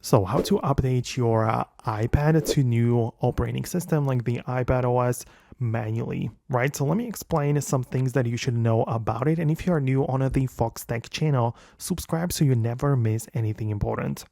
So how to update your iPad to new operating system like the iPad OS manually, right? So let me explain some things that you should know about it. And if you are new on the Foxtecc channel, subscribe so you never miss anything important.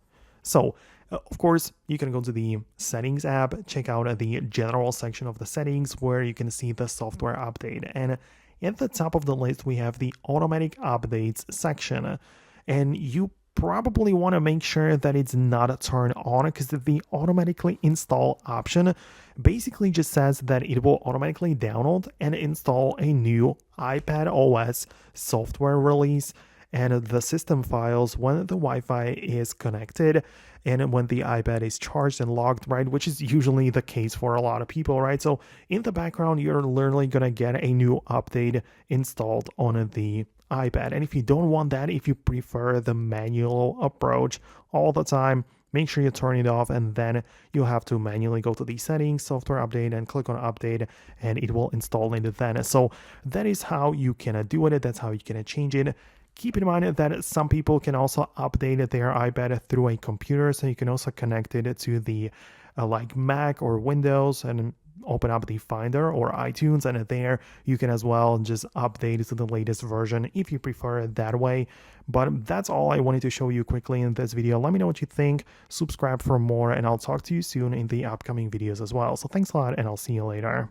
So of course, you can go to the settings app, check out the general section of the settings where you can see the software update. And at the top of the list, we have the automatic updates section. And you probably want to make sure that it's not turned on because the automatically install option basically just says that it will automatically download and install a new iPad OS software release and the system files when the Wi-Fi is connected and when the iPad is charged and logged, right? Which is usually the case for a lot of people, right? So in the background, you're literally gonna get a new update installed on the iPad. And if you don't want that, if you prefer the manual approach all the time, make sure you turn it off, and then you have to manually go to the settings, software update, and click on update, and it will install it then. So that is how you can do it. That's how you can change it. Keep in mind that some people can also update their iPad through a computer, so you can also connect it to the like Mac or Windows and open up the Finder or iTunes, and there you can as well just update to the latest version if you prefer it that way. But that's all I wanted to show you quickly in this video. Let me know what you think, subscribe for more, and I'll talk to you soon in the upcoming videos as well. So thanks a lot, and I'll see you later.